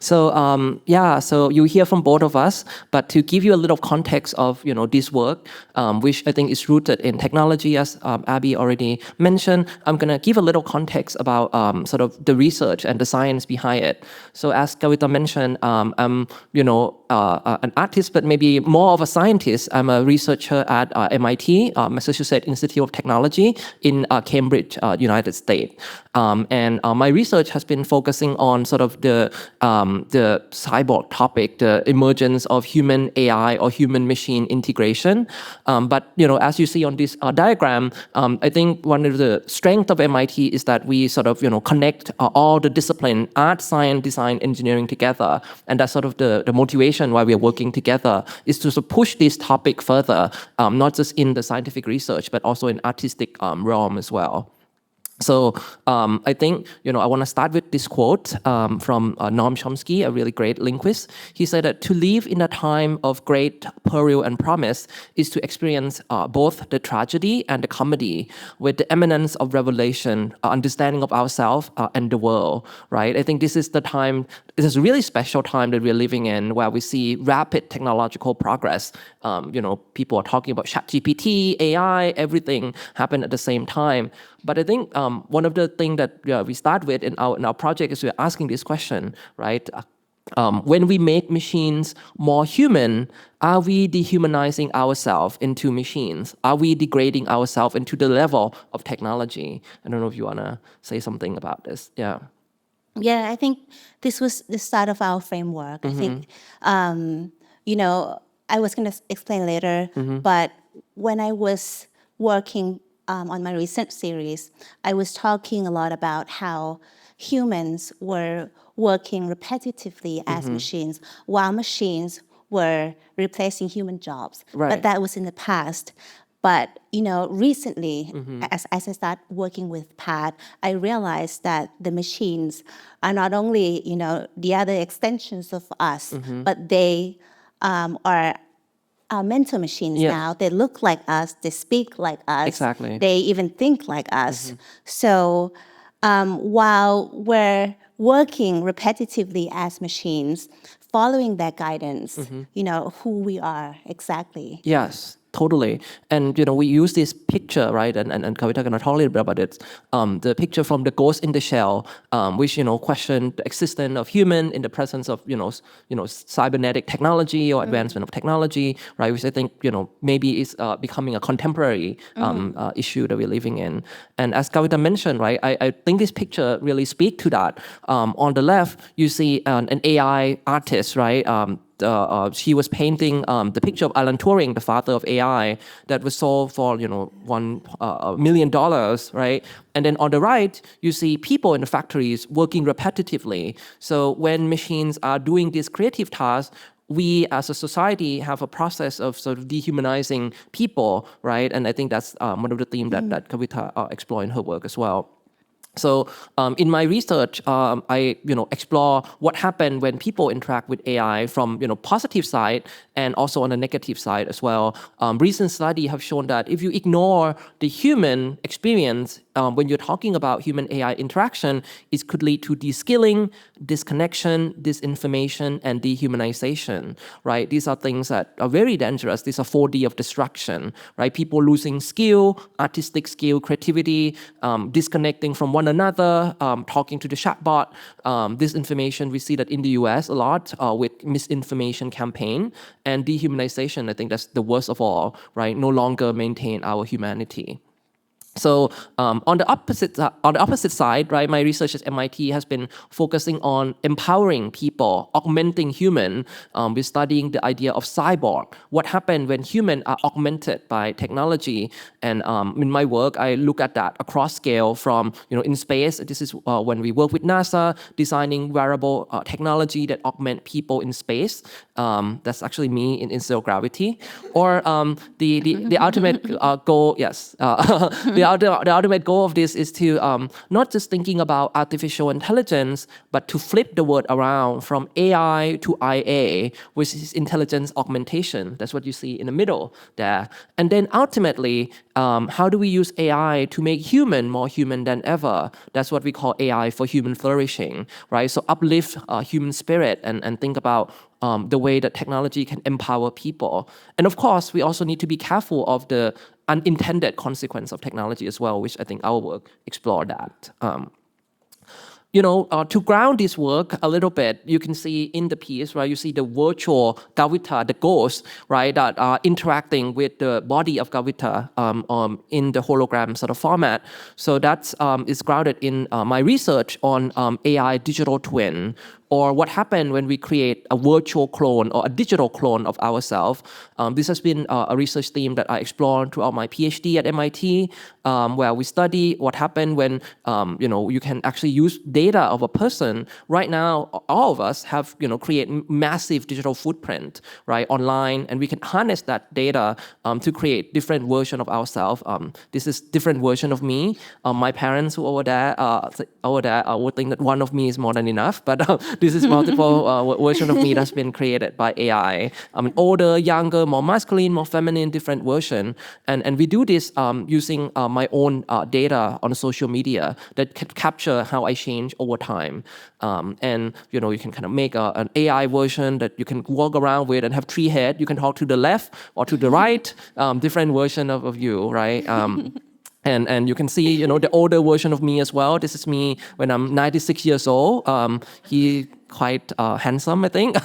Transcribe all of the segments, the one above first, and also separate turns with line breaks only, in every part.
So you hear from both of us, but to give you a little context of this work, which I think is rooted in technology, as Abby already mentioned, I'm gonna give a little context about sort of the research and the science behind it. So as Kawita mentioned, I'm an artist, but maybe more of a scientist. I'm a researcher at MIT, Massachusetts Institute of Technology in Cambridge, United States. And my research has been focusing on sort of the cyborg topic, the emergence of human AI or human machine integration. But as you see on this diagram, I think one of the strengths of MIT is that we sort of connect all the discipline, art, science, design, engineering together, and that's sort of the motivation why we are working together is to sort of push this topic further, not just in the scientific research but also in artistic realm as well. So I think, I want to start with this quote from Noam Chomsky, a really great linguist. He said that to live in a time of great peril and promise is to experience both the tragedy and the comedy with the eminence of revelation, understanding of ourselves and the world, right? I think this is the time, this is a really special time that we're living in where we see rapid technological progress. People are talking about ChatGPT, AI, everything happen at the same time. But I think one of the things that we start with in our project is we're asking this question, right? When we make machines more human, are we dehumanizing ourselves into machines? Are we degrading ourselves into the level of technology? I don't know if you want to say something about this. Yeah.
Yeah, I think this was the start of our framework. I think, I was going to explain later, but when I was working on my recent series, I was talking a lot about how humans were working repetitively as machines, while machines were replacing human jobs.
Right.
But that was in the past. But recently, as I started working with Pat, I realized that the machines are not only the other extensions of us, but they are our mental machines now. They look like us, they speak like us.
Exactly.
They even think like us. So while we're working repetitively as machines, following that guidance, who we are exactly.
Yes. Totally. And, we use this picture, right? And Kawita can talk a little bit about it. The picture from the ghost in the shell, which, question the existence of human in the presence of, cybernetic technology or advancement of technology, right? Which I think, maybe is becoming a contemporary issue that we're living in. And as Kawita mentioned, right, I think this picture really speaks to that. On the left, you see an AI artist, right? She was painting the picture of Alan Turing, the father of AI, that was sold for $1 million, right? And then on the right, you see people in the factories working repetitively. So when machines are doing these creative tasks, we as a society have a process of sort of dehumanizing people, right? And I think that's one of the themes that Kawita explored in her work as well. So in my research, I explore what happened when people interact with AI from positive side and also on the negative side as well. Recent studies have shown that if you ignore the human experience when you're talking about human AI interaction, it could lead to de-skilling, disconnection, disinformation, and dehumanization, right? These are things that are very dangerous. These are 4D of destruction, right? People losing skill, artistic skill, creativity, disconnecting from one another, talking to the chatbot. Disinformation, we see that in the US a lot with misinformation campaign, and dehumanization. I think that's the worst of all, right? No longer maintain our humanity. So on the opposite side, right, my research at MIT has been focusing on empowering people, augmenting human. We're studying the idea of cyborg. What happens when humans are augmented by technology? And in my work, I look at that across scale from, in space. This is when we work with NASA, designing wearable technology that augment people in space. That's actually me in zero gravity. Or the ultimate goal, yes. The the ultimate goal of this is to not just thinking about artificial intelligence, but to flip the word around from AI to IA, which is intelligence augmentation. That's what you see in the middle there. And then ultimately, how do we use AI to make human more human than ever? That's what we call AI for human flourishing, right? So uplift human spirit and think about the way that technology can empower people. And of course, we also need to be careful of the unintended consequence of technology as well, which I think our work explore that. To ground this work a little bit, you can see in the piece, right, you see the virtual Kawita, the ghost, right, that are interacting with the body of Kawita in the hologram sort of format. So that's is grounded in my research on AI digital twin, or what happened when we create a virtual clone or a digital clone of ourselves. This has been a research theme that I explored throughout my PhD at MIT, where we study what happened when you can actually use data of a person. Right now, all of us have create massive digital footprint, right, online, and we can harness that data to create different version of ourselves. This is different version of me. My parents who over there would think that one of me is more than enough, but this is multiple version of me that's been created by AI. Older, younger, more masculine, more feminine, different version. And we do this using my own data on social media that can capture how I change over time. And you can kind of make an AI version that you can walk around with and have 3 heads. You can talk to the left or to the right, different version of you, right? And you can see, the older version of me as well. This is me when I'm 96 years old. He quite handsome, I think.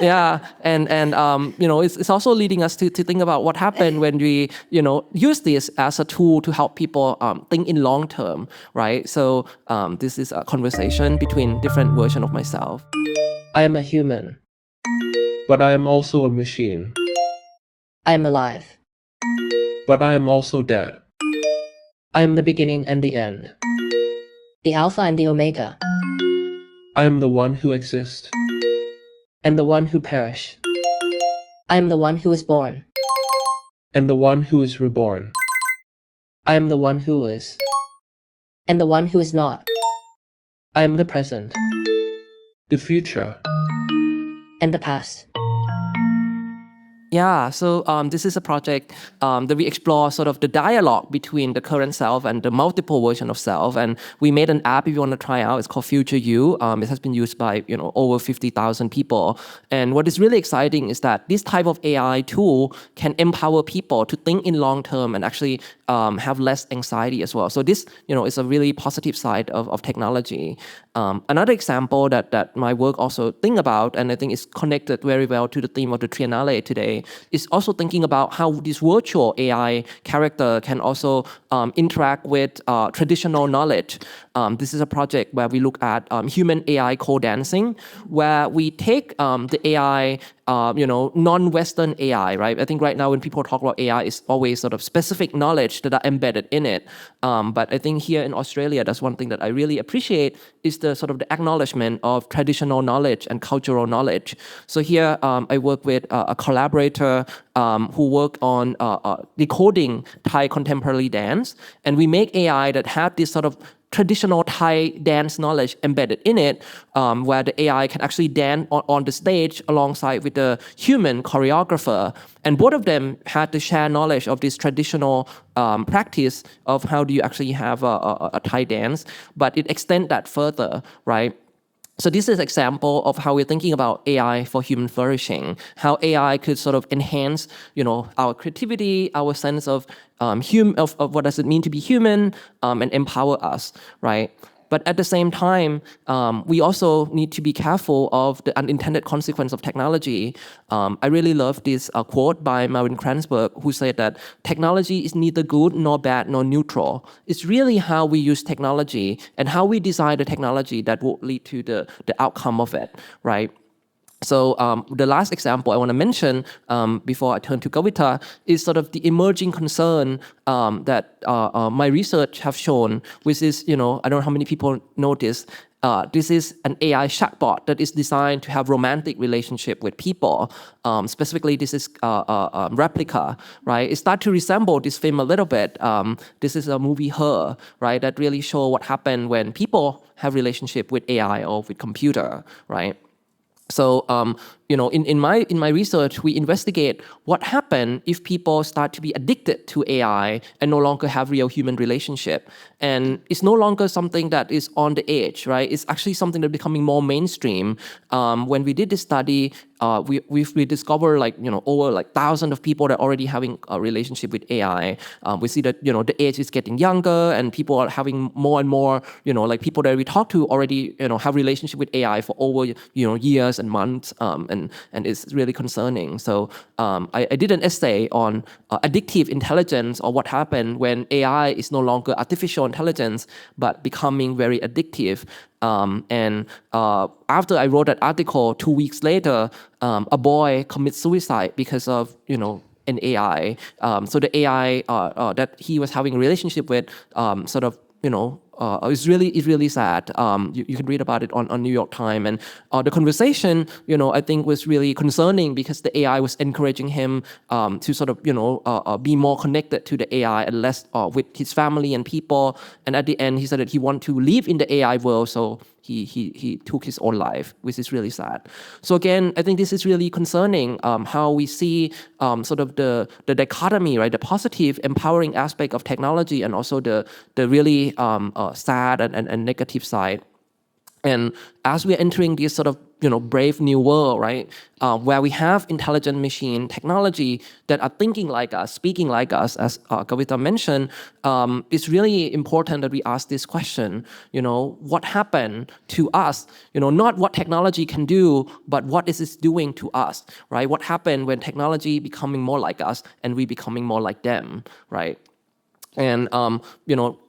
Yeah, and it's also leading us to think about what happened when we, use this as a tool to help people think in long term, right? So this is a conversation between different versions of myself. I am a human.
But I am also a machine.
I am alive.
But I am also dead.
I am the beginning and the end. The Alpha and the Omega.
I am the one who exists.
And the one who perish. I am the one who is born.
And the one who is reborn.
I am the one who is. And the one who is not. I am the present.
The future.
And the past. Yeah, so this is a project that we explore sort of the dialogue between the current self and the multiple version of self. And we made an app if you want to try out. It's called Future You. It has been used by over 50,000 people. And what is really exciting is that this type of AI tool can empower people to think in long term and actually have less anxiety as well. So this is a really positive side of technology. Another example that my work also think about, and I think is connected very well to the theme of the Triennial today, is also thinking about how this virtual AI character can also interact with traditional knowledge. This is a project where we look at human AI co-dancing, where we take the AI, non-Western AI, right? I think right now when people talk about AI, it's always sort of specific knowledge that are embedded in it. But I think here in Australia, that's one thing that I really appreciate is the sort of the acknowledgement of traditional knowledge and cultural knowledge. So here I work with a collaborator who work on decoding Thai contemporary dance, and we make AI that have this sort of traditional Thai dance knowledge embedded in it, where the AI can actually dance on the stage alongside with the human choreographer. And both of them had to share knowledge of this traditional practice of how do you actually have a Thai dance, but it extends that further, right? So this is an example of how we're thinking about AI for human flourishing, how AI could sort of enhance, our creativity, our sense of what does it mean to be human, and empower us, right? But at the same time, we also need to be careful of the unintended consequence of technology. I really love this quote by Marvin Kranzberg, who said that technology is neither good nor bad nor neutral. It's really how we use technology and how we design the technology that will lead to the outcome of it, right? So the last example I want to mention before I turn to Kawita is sort of the emerging concern that my research have shown, which is, I don't know how many people notice, this is an AI chatbot that is designed to have romantic relationship with people. Specifically, this is Replica, right? It starts to resemble this film a little bit. This is a movie Her, right? That really show what happened when people have relationship with AI or with computer, right? So, in my research, we investigate what happens if people start to be addicted to AI and no longer have real human relationship. And it's no longer something that is on the edge, right? It's actually something that's becoming more mainstream. When we did this study, we discovered over thousands of people that are already having a relationship with AI. We see that the age is getting younger and people are having more and more people that we talk to already have relationship with AI for over years and months, and it's really concerning. So I did an essay on addictive intelligence, or what happened when AI is no longer artificial intelligence but becoming very addictive. After I wrote that article, 2 weeks later, a boy commits suicide because of an AI. So the AI that he was having a relationship with it's really sad. You can read about it on New York Times, and the conversation, I think was really concerning because the AI was encouraging him to be more connected to the AI and less with his family and people. And at the end, he said that he wanted to live in the AI world, so he took his own life, which is really sad. So again, I think this is really concerning, how we see the dichotomy, right? The positive, empowering aspect of technology, and also the really sad and negative side. And as we're entering this brave new world, right, where we have intelligent machine technology that are thinking like us, speaking like us, as Kawita mentioned, it's really important that we ask this question, what happened to us? Not what technology can do, but what is it doing to us, right? What happened when technology becoming more like us and we becoming more like them, right? And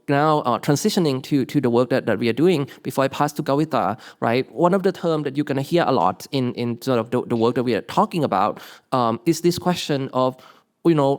now transitioning to the work that we are doing, before I pass to Kawita, right? One of the terms that you're gonna hear a lot in the work that we are talking about is this question of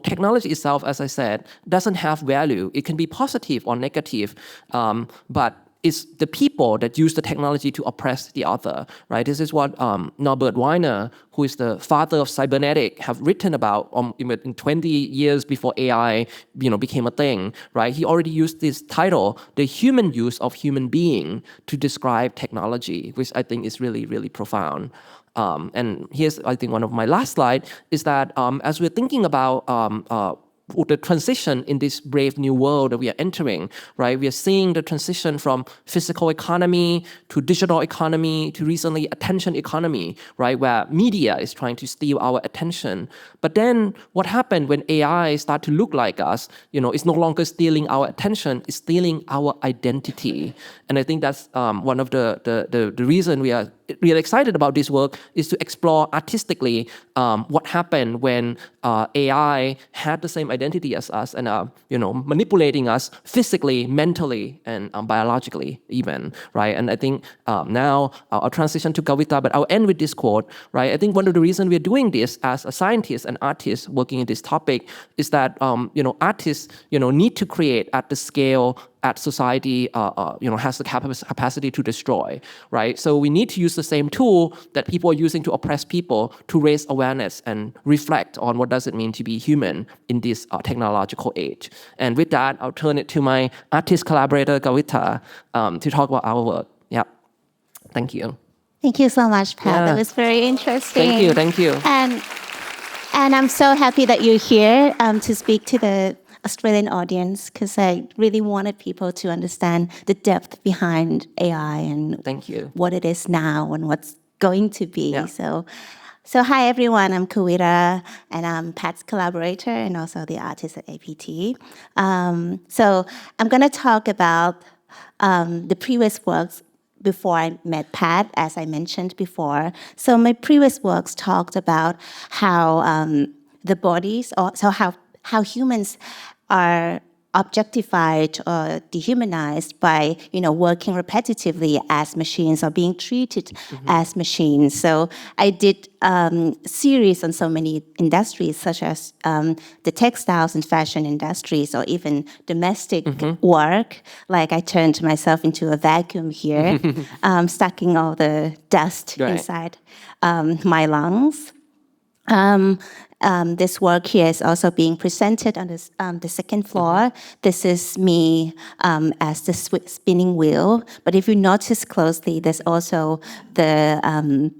technology itself, as I said, doesn't have value. It can be positive or negative, but it's the people that use the technology to oppress the other, right? This is what Norbert Wiener, who is the father of cybernetic, have written about in 20 years before AI became a thing, right? He already used this title, the human use of human being, to describe technology, which I think is really, really profound. And here's, I think, one of my last slides, is that as we're thinking about the transition in this brave new world that we are entering, right? We are seeing the transition from physical economy to digital economy to recently attention economy, right? Where media is trying to steal our attention. But then what happened when AI start to look like us? It's no longer stealing our attention, it's stealing our identity. And I think that's one of the reason we are really excited about this work, is to explore artistically what happened when AI had the same identity as us and manipulating us physically, mentally, and biologically even, right? And I think now I'll transition to Kawita, but I'll end with this quote, right? I think one of the reasons we're doing this as a scientist and artist working in this topic is that artists need to create at the scale at society has the capacity to destroy, right? So we need to use the same tool that people are using to oppress people to raise awareness and reflect on what does it mean to be human in this technological age. And with that, I'll turn it to my artist collaborator, Kawita, to talk about our work. Yeah, thank you.
Thank you so much, Pat.
Yeah.
That was very interesting.
Thank you.
And I'm so happy that you're here to speak to the Australian audience, because I really wanted people to understand the depth behind AI and
Thank you.
what it is now and what's going to be.
Yeah.
So hi everyone, I'm Kawita, and I'm Pat's collaborator and also the artist at APT. So I'm going to talk about the previous works before I met Pat, as I mentioned before. So my previous works talked about how the bodies, or so how humans are objectified or dehumanized by, working repetitively as machines or being treated as machines. So I did series on so many industries, such as the textiles and fashion industries, or even domestic work. Like I turned myself into a vacuum here, sucking all the dust inside my lungs. This work here is also being presented on the second floor. This is me as the spinning wheel. But if you notice closely, there's also the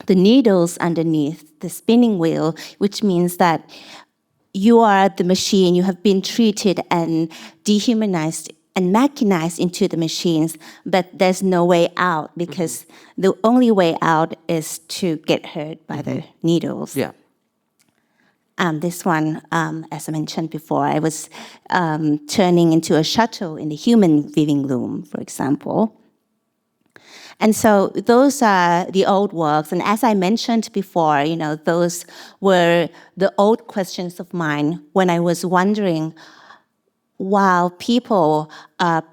needles underneath the spinning wheel, which means that you are the machine. You have been treated and dehumanized and mechanized into the machines, but there's no way out, because the only way out is to get hurt by the needles.
Yeah.
This one, as I mentioned before, I was turning into a shuttle in the human viewing room, for example. And so those are the old works. And as I mentioned before, those were the old questions of mine when I was wondering, while people are,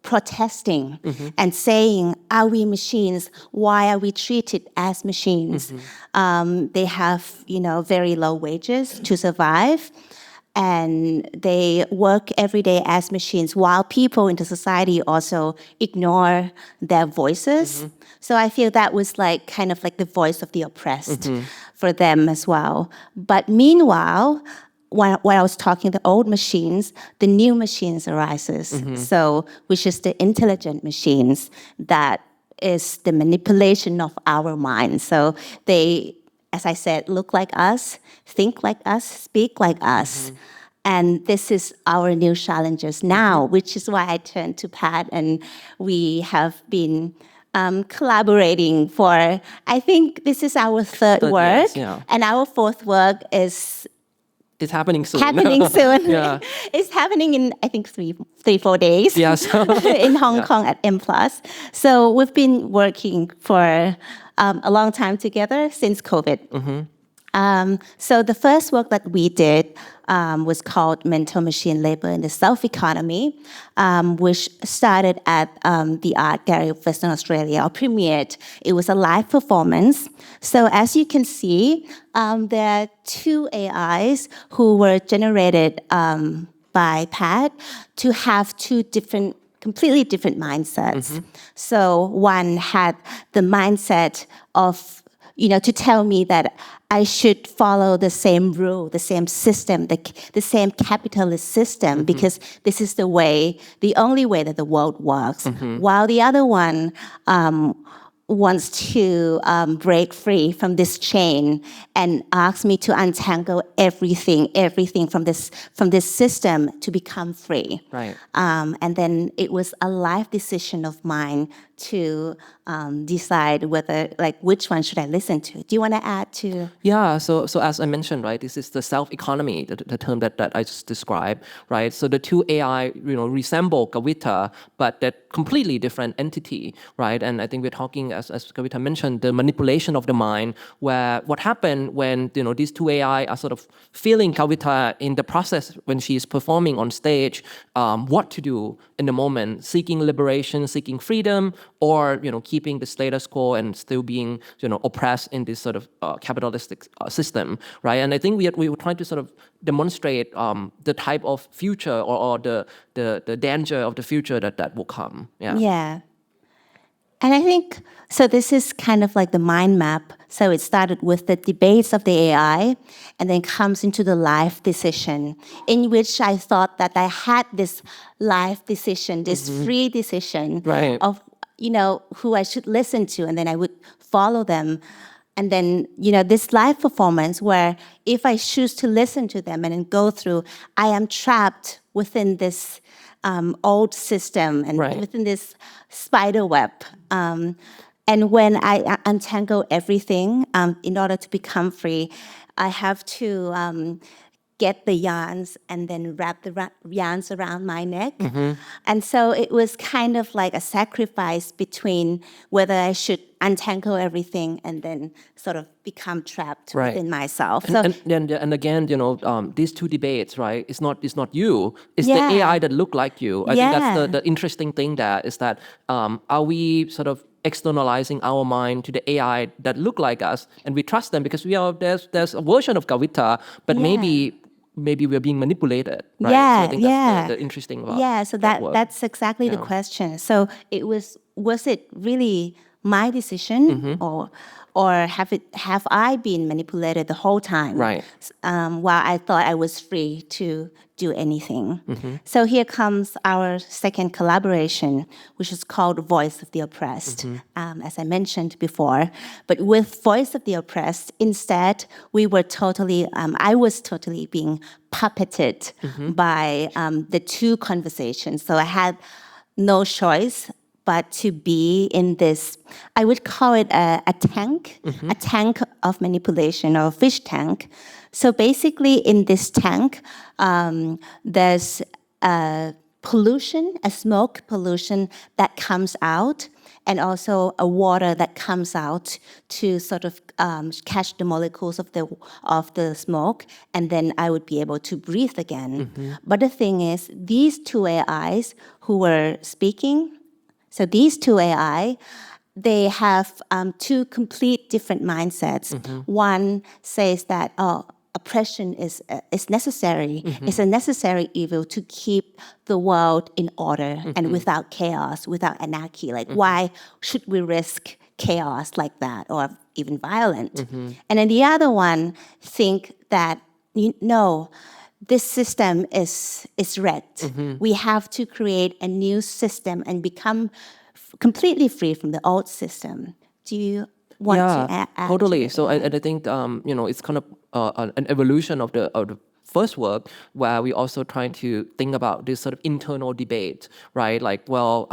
protesting and saying, are we machines? Why are we treated as machines? They have, very low wages to survive, and they work every day as machines, while people in the society also ignore their voices. So I feel that was kind of like the voice of the oppressed for them as well. But meanwhile, while I was talking the old machines, the new machines arises. So, which is the intelligent machines, that is the manipulation of our minds. So they, as I said, look like us, think like us, speak like us. And this is our new challenges now, which is why I turned to Pat, and we have been collaborating for, I think this is our third work, and our fourth work is
it's happening soon.
Yeah. It's happening in, I think, 4 days.
Yes.
In Hong Kong at M+. So we've been working for a long time together since COVID. So the first work that we did was called Mental Machine Labor in the Self-Economy, which started at the Art Gallery of Western Australia, or premiered. It was a live performance. So as you can see, there are 2 AIs who were generated by Pat to have 2 completely different mindsets. So one had the mindset of, to tell me that I should follow the same rule, the same system, the same capitalist system, because this is the only way that the world works. While the other one wants to break free from this chain and asks me to untangle everything from this system to become free.
Right.
And then it was a life decision of mine to decide whether, which one should I listen to. Do you want to add to?
Yeah, so as I mentioned, right, this is the self-economy, the term that I just described, right? So the 2 AI, resemble Kawita, but they're completely different entity, right? And I think we're talking, as Kawita mentioned, the manipulation of the mind, where what happened when, these 2 AI are sort of feeling Kawita in the process when she's performing on stage, what to do in the moment, seeking liberation, seeking freedom, or, keeping the status quo and still being, oppressed in this sort of capitalistic system, right? And I think we were trying to sort of demonstrate the type of future or the danger of the future that will come.
Yeah. And I think, so this is kind of like the mind map. So it started with the debates of the AI, and then comes into the life decision, in which I thought that I had this life decision, this free decision of, who I should listen to, and then I would follow them. And then, this live performance where if I choose to listen to them and then go through, I am trapped within this old system and within this spider web. And when I untangle everything, in order to become free, I have to get the yarns and then wrap the yarns around my neck. And so it was kind of like a sacrifice between whether I should untangle everything and then sort of become trapped
Right.
within myself.
And again, these two debates, right? It's not you. It's
Yeah.
the AI that look like you. I think that's
Yeah.
the interesting thing there is that are we sort of externalizing our mind to the AI that look like us, and we trust them because there's a version of Kawita, but maybe we're being manipulated, right?
Yeah,
so I think that's the interesting about
so
work.
that's exactly the question. So it was it really my decision or have I been manipulated the whole time?
Right.
While I thought I was free to do anything. So here comes our second collaboration, which is called Voice of the Oppressed, as I mentioned before. But with Voice of the Oppressed, instead, we were I was totally being puppeted by the two conversations. So I had no choice but to be in this, I would call it a tank of manipulation, or a fish tank. So basically in this tank, there's pollution, a smoke pollution that comes out, and also a water that comes out to sort of catch the molecules of the smoke, and then I would be able to breathe again. But the thing is, these two AIs who were speaking, so these two AI, they have two complete different mindsets. One says that, oppression is necessary. It's a necessary evil to keep the world in order and without chaos, without anarchy. Like, why should we risk chaos like that, or even violent? And then the other one think that, no, this system is wrecked. We have to create a new system and become completely free from the old system. Do you want to add
totally.
to
So I think it's kind of an evolution of the first work, where we also trying to think about this sort of internal debate, right? Like, well,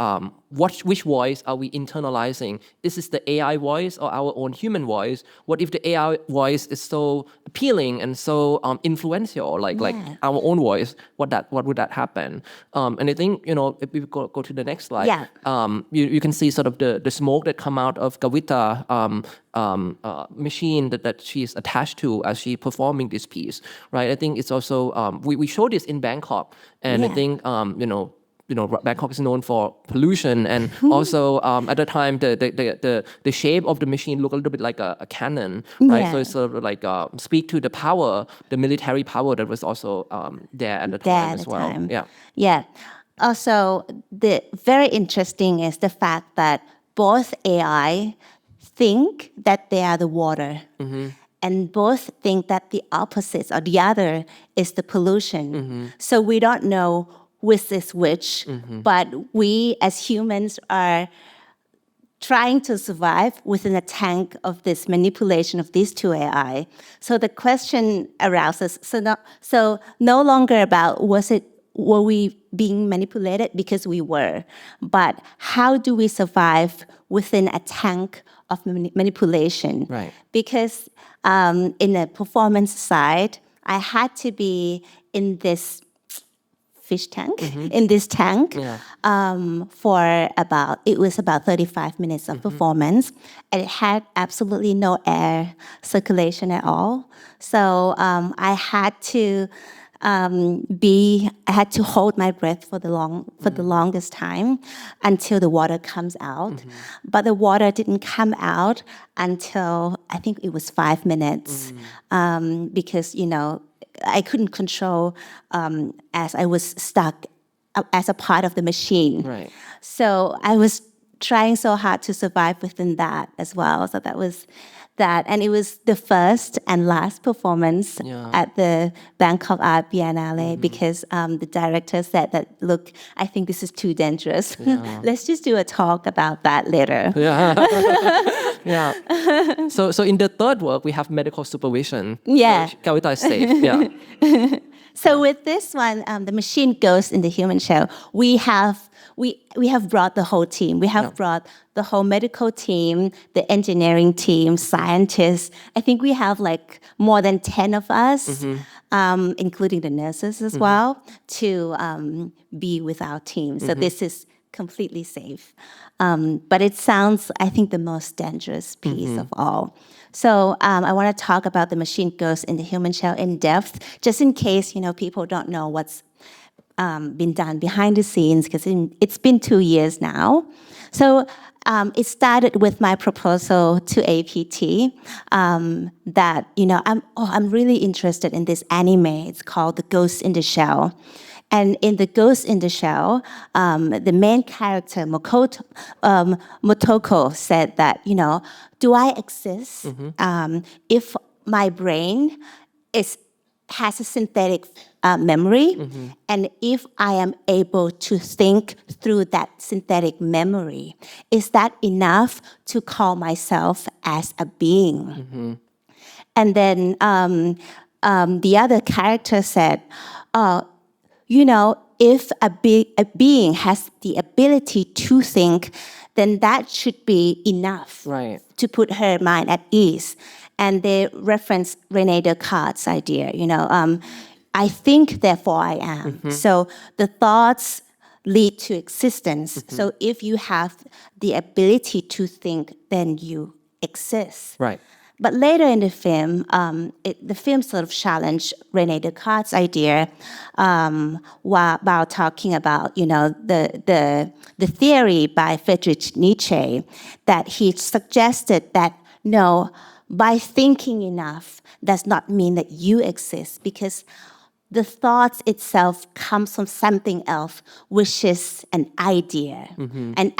which voice are we internalizing? Is this the AI voice or our own human voice? What if the AI voice is so appealing and so influential, like our own voice? What would that happen? And I think if we go to the next slide, you can see sort of the smoke that come out of Kawita machine that she's attached to as she performing this piece, right? I think it's also we show this in Bangkok, and I think Bangkok is known for pollution, and also at the time the shape of the machine looked a little bit like a cannon, right? So it's sort of like speak to the power, the military power that was also there at the time as well.
Yeah. Also, the very interesting is the fact that both AI think that they are the water, and both think that the opposites or the other is the pollution. So we don't know which is which, but we as humans are trying to survive within a tank of this manipulation of these two AI. So the question arises, so no longer about were we being manipulated, because we were, but how do we survive within a tank of manipulation?
Right.
Because in the performance side, I had to be in this fish tank, in this tank, for about 35 minutes of performance, and it had absolutely no air circulation at all. So I had to hold my breath for the longest time until the water comes out. But the water didn't come out until I think it was 5 minutes, because I couldn't control as I was stuck as a part of the machine.
Right.
So I was trying so hard to survive within that as well. So that was that. And it was the first and last performance at the Bangkok Art Biennale, because the director said that, look, I think this is too dangerous. Let's just do a talk about that later.
So in the third work, we have medical supervision.
Yeah.
So Kawita is safe.
So with this one, the machine goes in the human shell. We have brought the whole team. We have brought the whole medical team, the engineering team, scientists. I think we have like more than 10 of us. including the nurses as well, to be with our team. So this is completely safe. But it sounds, I think, the most dangerous piece of all. So I want to talk about the machine goes in the human shell in depth, just in case, people don't know what's been done behind the scenes, because it's been 2 years now. So it started with my proposal to APT that, I'm really interested in this anime. It's called The Ghost in the Shell. And in The Ghost in the Shell, the main character, Motoko, said that, do I exist if my brain has a synthetic memory, and if I am able to think through that synthetic memory, is that enough to call myself as a being? And then the other character said, if a being has the ability to think, then that should be enough to put her mind at ease. And they reference Rene Descartes' idea, I think, therefore I am. So the thoughts lead to existence. So if you have the ability to think, then you exist.
Right.
But later in the film, the film sort of challenged Rene Descartes' idea while talking about, the theory by Friedrich Nietzsche, that he suggested that, no, by thinking enough does not mean that you exist, because the thoughts itself comes from something else, which is an idea. And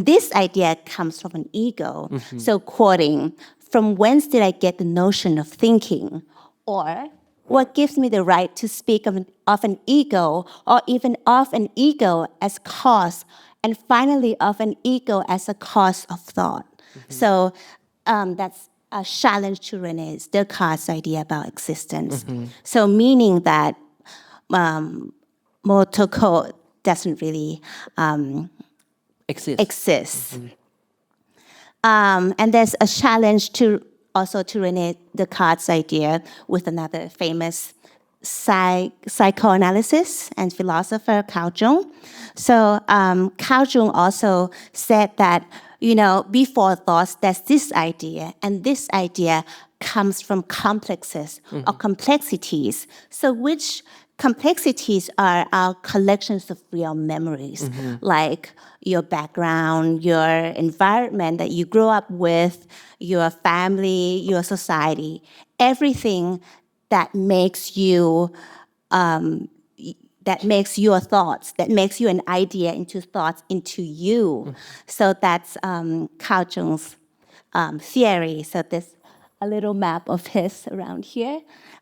this idea comes from an ego. So quoting, from whence did I get the notion of thinking? Or what gives me the right to speak of an ego, or even of an ego as cause, and finally of an ego as a cause of thought? So that's a challenge to Rene Descartes' idea about existence. So meaning that Motoko doesn't really exist. And there's a challenge to Rene Descartes' idea with another famous psychoanalysis and philosopher, Carl Jung. So Carl Jung also said that, before thoughts, there's this idea, and this idea comes from complexes or complexities. So which complexities are our collections of real memories, like your background, your environment that you grew up with, your family, your society, everything that makes you, that makes your thoughts, that makes you an idea into thoughts into you. So that's Carl Jung's theory. So there's a little map of his around here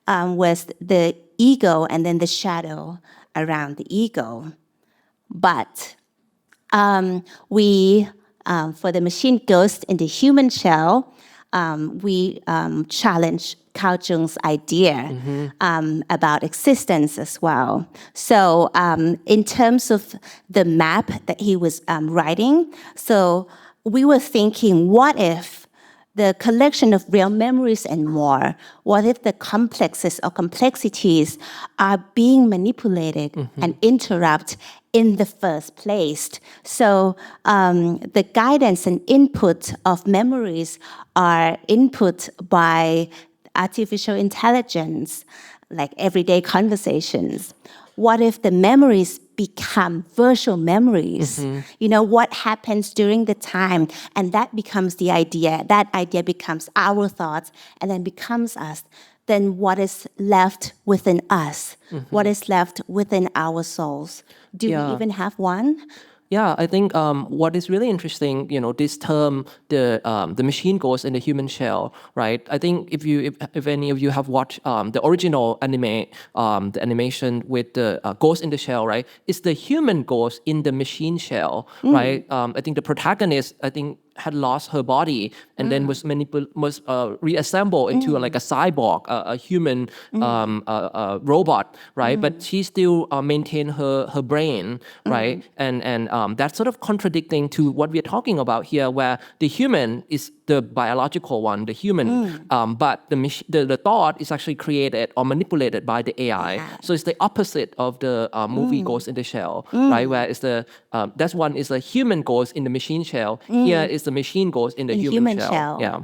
with the ego and then the shadow around the ego. But we, for the machine ghost in the human shell, we challenge Carl Jung's idea about existence as well. So in terms of the map that he was writing, so we were thinking, what if the collection of real memories and more, what if the complexes or complexities are being manipulated and interrupted in the first place? So the guidance and input of memories are input by artificial intelligence, like everyday conversations. What if the memories become virtual memories? What happens during the time? And that becomes the idea. That idea becomes our thoughts and then becomes us. Then what is left within us? What is left within our souls? Do we even have one?
Yeah, I think what is really interesting, this term, the machine goes in the human shell, right? I think if any of you have watched the original anime, the animation with the ghost in the shell, right? It's the human ghost in the machine shell, right? I think the protagonist, had lost her body and then was reassembled into like a cyborg, a human robot, right? But she still maintained her brain, right? And that's sort of contradicting to what we're talking about here, where the human is the biological one, the human, but the thought is actually created or manipulated by the AI. So it's the opposite of the movie Ghost in the Shell, right? Where it's that's one is a human ghost in the machine shell. Here is the machine ghost in the human shell. Yeah.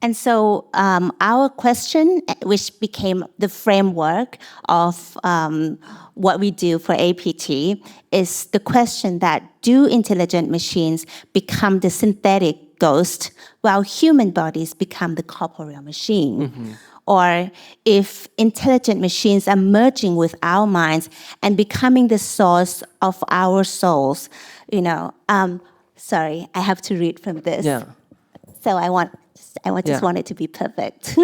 And so our question, which became the framework of what we do for APT, is the question that do intelligent machines become the synthetic ghost while human bodies become the corporeal machine? Or if intelligent machines are merging with our minds and becoming the source of our souls, sorry, I have to read from this.
Yeah.
So I just want it to be perfect.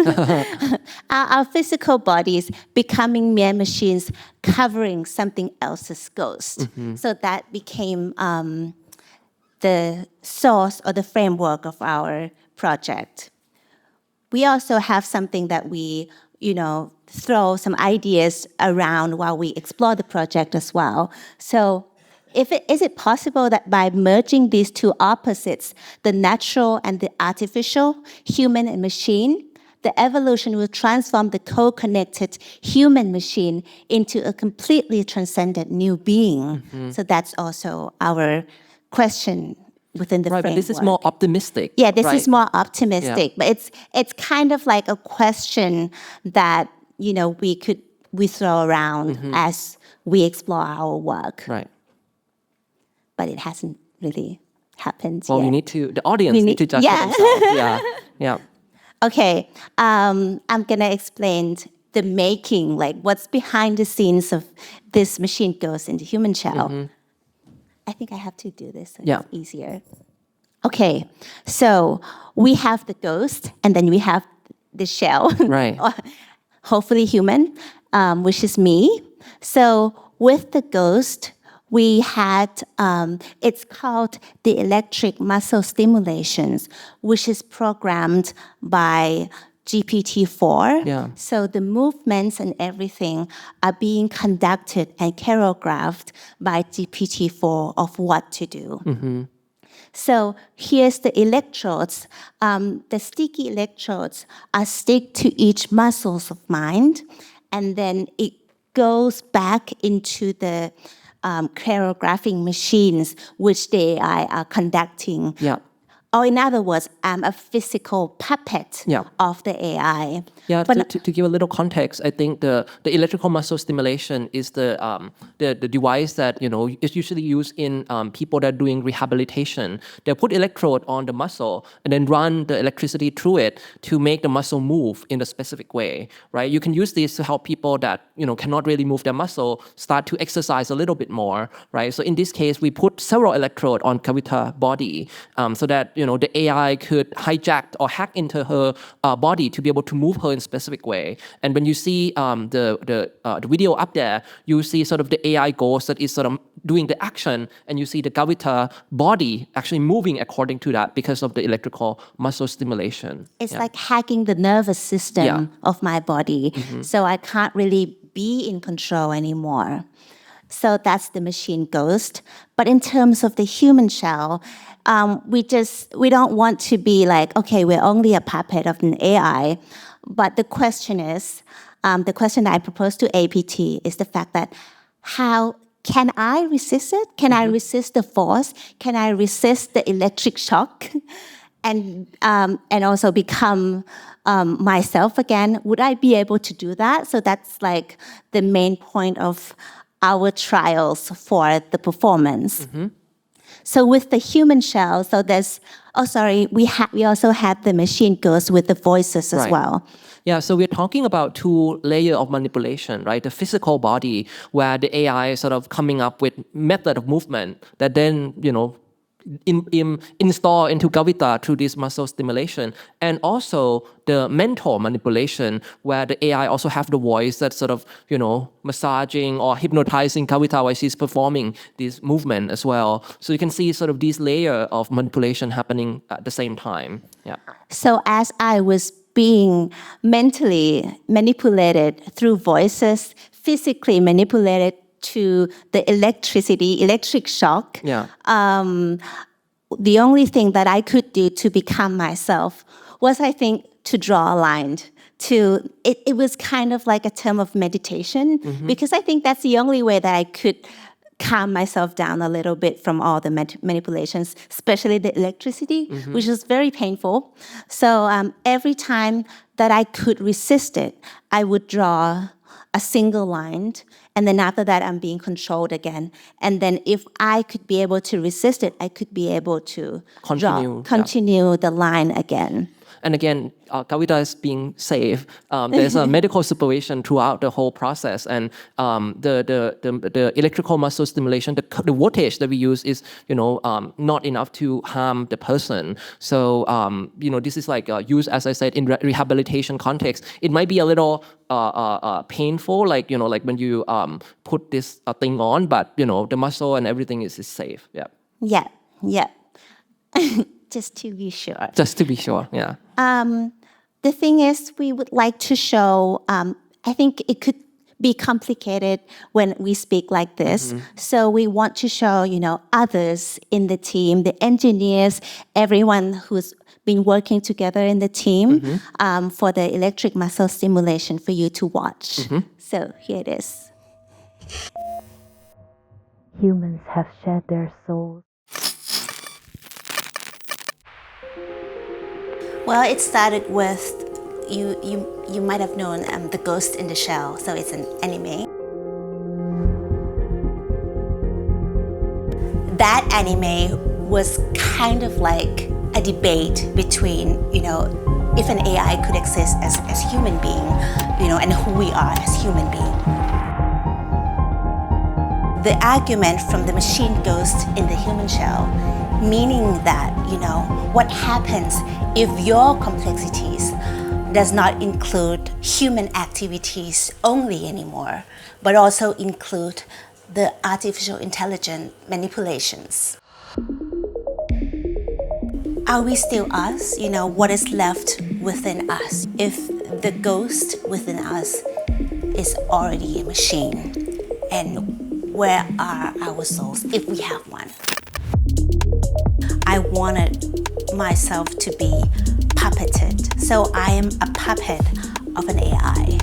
Our physical bodies becoming mere machines covering something else's ghost. So that became the source or the framework of our project. We also have something that we, throw some ideas around while we explore the project as well. So is it possible that by merging these two opposites, the natural and the artificial, human and machine, the evolution will transform the co-connected human machine into a completely transcendent new being? So that's also our question within the framework.
But this is more optimistic.
Yeah, this is more optimistic, but it's kind of like a question that we throw around as we explore our work.
Right.
But it hasn't really happened
Well,
yet.
the audience need to judge for themselves. Yeah.
Okay, I'm gonna explain the making, like what's behind the scenes of this machine goes into human shell. I think I have to do this so it's easier. Okay, so we have the ghost and then we have the shell.
Right.
Hopefully human, which is me. So with the ghost, we had, it's called the electric muscle stimulations, which is programmed by GPT-4.
Yeah.
So the movements and everything are being conducted and choreographed by GPT-4 of what to do. So here's the electrodes. The sticky electrodes are stick to each muscles of mind, and then it goes back into the choreographing machines, which the AI are conducting.
Yeah.
Or in other words, I'm a physical puppet of the AI.
Yeah, to give a little context, I think the electrical muscle stimulation is the device that is usually used in people that are doing rehabilitation. They put electrode on the muscle and then run the electricity through it to make the muscle move in a specific way, right? You can use this to help people that cannot really move their muscle start to exercise a little bit more, right? So in this case, we put several electrodes on Kawita body so that the AI could hijack or hack into her body to be able to move her in a specific way. And when you see the video up there, you see sort of the AI ghost that is sort of doing the action, and you see the Kawita body actually moving according to that because of the electrical muscle stimulation.
It's like hacking the nervous system of my body, so I can't really be in control anymore. So that's the machine ghost. But in terms of the human shell, we don't want to be like, okay, we're only a puppet of an AI. But the question is, the question that I propose to APT is the fact that how can I resist it? Can I resist the force? Can I resist the electric shock? And also become myself again? Would I be able to do that? So that's like the main point of our trials for the performance. So with the human shell, so there's, we also had the machine ghost with the voices as well.
Yeah, so we're talking about two layers of manipulation, right? The physical body, where the AI is sort of coming up with method of movement that then, install into Kawita through this muscle stimulation, and also the mental manipulation, where the AI also have the voice that sort of massaging or hypnotizing Kawita while she's performing this movement as well. So you can see sort of this layer of manipulation happening at the same time. Yeah.
So as I was being mentally manipulated through voices, physically manipulated to the electric shock.
Yeah.
The only thing that I could do to become myself was, I think, to draw a line. It was kind of like a term of meditation, because I think that's the only way that I could calm myself down a little bit from all the manipulations, especially the electricity, which is very painful. So every time that I could resist it, I would draw a single line, and then after that I'm being controlled again. And then if I could be able to resist it, I could be able to continue the line again.
And again, Kawita is being safe. There's a medical supervision throughout the whole process, and the electrical muscle stimulation, the voltage that we use is not enough to harm the person. So this is like used, as I said, in rehabilitation context. It might be a little painful, like when you put this thing on, but the muscle and everything is safe. Yeah.
Yeah. Just to be sure.
Just to be sure, yeah.
The thing is, we would like to show, I think it could be complicated when we speak like this. So we want to show, others in the team, the engineers, everyone who's been working together in the team for the electric muscle stimulation for you to watch. So here it is.
Humans have shed their souls.
Well, it started with, you might have known The Ghost in the Shell, so it's an anime. That anime was kind of like a debate between, if an AI could exist as human being, and who we are as human being. The argument from the machine ghost in the human shell, meaning that, what happens if your complexities does not include human activities only anymore, but also include the artificial intelligence manipulations. Are we still us? What is left within us if the ghost within us is already a machine? And where are our souls, if we have one? I wanted myself to be puppeted. So I am a puppet of an AI.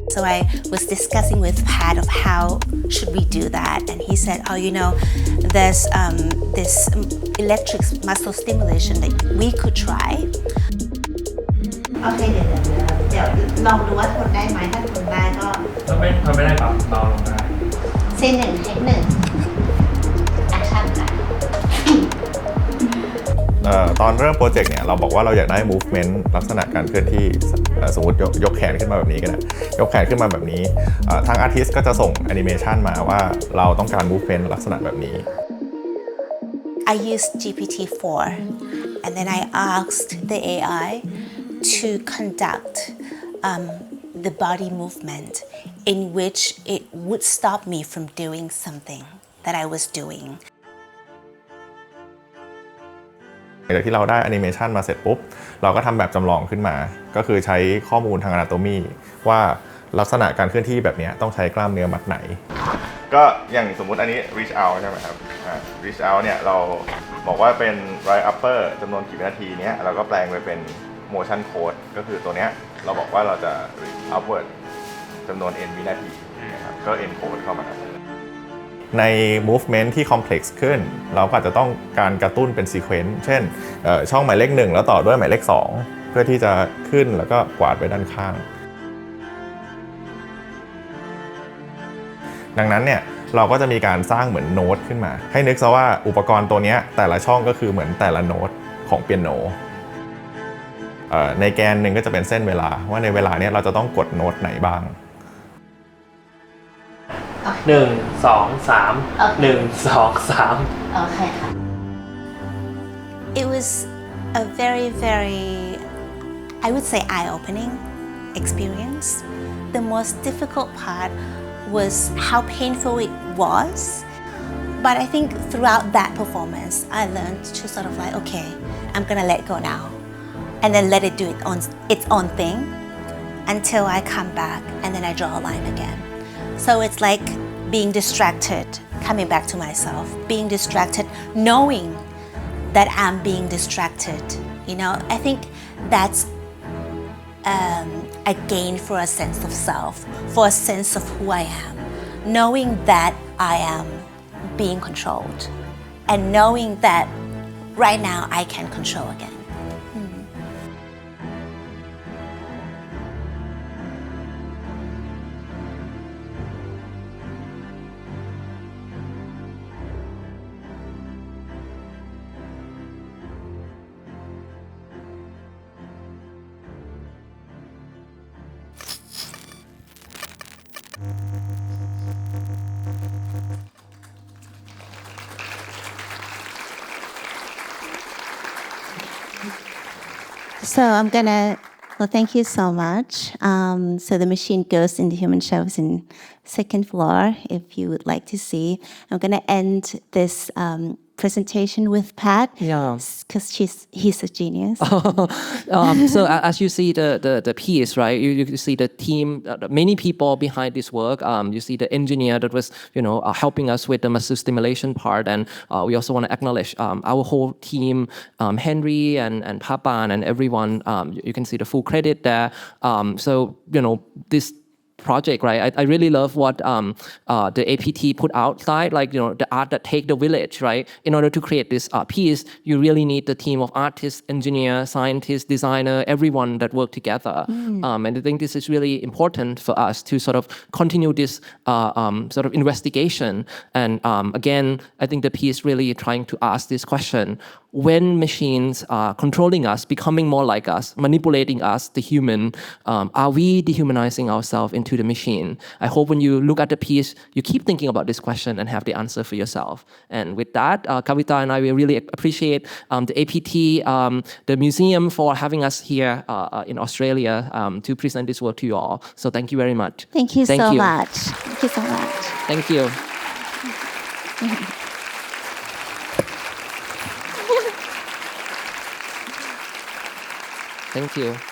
So I was discussing with Pat of how should we do that, and he said, there's this electric muscle stimulation that we could try.
โอเคเดี๋ยวลองดูว่าทนได้ไหมถ้าทนได้ก็ทนไม่ได้ครับเบาลงได้ซีน 1 เทค 1 แอคชั่นค่ะ
ตอนเริ่มโปรเจกต์เนี่ยเราบอกว่าเราอยากได้ movement ลักษณะการเคลื่อนที่สมมติยกแขนขึ้นมาแบบนี้ก็ได้ยกแขนขึ้นมาแบบนี้ทางอาร์ติสต์ก็จะส่งแอนิเมชันมาว่าเราต้องการ movement ลักษณะแบบนี้
I used GPT-4 and then I asked the AI to conduct the body movement in which it would stop me from doing something that I was doing.
หลังจากที่เราได้แอนิเมชันมาเสร็จปุ๊บเราก็ทำแบบจำลองขึ้นมาก็คือใช้ข้อมูลทาง Anatomy ว่าลักษณะการเคลื่อนที่แบบนี้ต้องใช้กล้ามเนื้อมัดไหนก็อย่างสมมุติอันนี้ reach out ใช่ไหมครับreach out เนี่ยเราบอกว่าเป็น right upper จำนวนกี่วินาทีเนี้ยเราก็แปลงไปเป็น motion code ก็คือตัวเนี้ยเราบอกว่าเราจะ reach upward จำนวน n วินาทีนะครับก็ encode เข้ามาใน movement ที่ complex ขึ้นเราก็อาจจะต้องการกระตุ้นเป็น sequence เช่นช่องหมายเลข 1แล้วต่อด้วยหมายเลข 2เพื่อที่จะขึ้นแล้วก็กวาดไปด้านข้างดังนั้นเนี่ยเราก็จะมีการสร้างเหมือนโน้ตขึ้นมาให้นึกซะว่าอุปกรณ์ตัวนี้แต่ละช่องก็คือเหมือนแต่ละโน้ตของเปียโนในแกนหนึ่งก็จะเป็นเส้นเวลาว่าในเวลานี้เราจะต้องกดโน้ตไหนบ้าง
1 2 3 1 2 3
โอเคค่ะ It was a very I would say eye-opening experience. The most difficult part was how painful it was. But I think throughout that performance, I learned to sort of like, okay, I'm gonna let go now. And then let it do its own thing until I come back and then I draw a line again. So it's like being distracted, coming back to myself, being distracted, knowing that I'm being distracted. You know, I think that's a gain for a sense of self, for a sense of who I am, knowing that I am being controlled and knowing that right now I can control again. So thank you so much. So the machine goes in the human shelves in second floor if you would like to see. I'm gonna end this presentation with Pat.
Yeah.
Because he's a genius.
So as you see the piece, right? You see the team, many people behind this work. You see the engineer that was, helping us with the muscle stimulation part, and we also want to acknowledge our whole team, Henry and Papan and everyone. You can see the full credit there. So this project, right? I really love what the APT put outside, like the art that take the village, right? In order to create this piece, you really need the team of artists, engineer, scientists, designer, everyone that work together. And I think this is really important for us to sort of continue this sort of investigation. And again, I think the piece really trying to ask this question: when machines are controlling us, becoming more like us, manipulating us, the human, are we dehumanizing ourselves into the machine? I hope when you look at the piece, you keep thinking about this question and have the answer for yourself. And with that, Kawita and I will really appreciate the APT, the museum for having us here in Australia to present this work to you all. So thank you very much.
Thank you so much. Thank you so much.
Thank you. Thank you.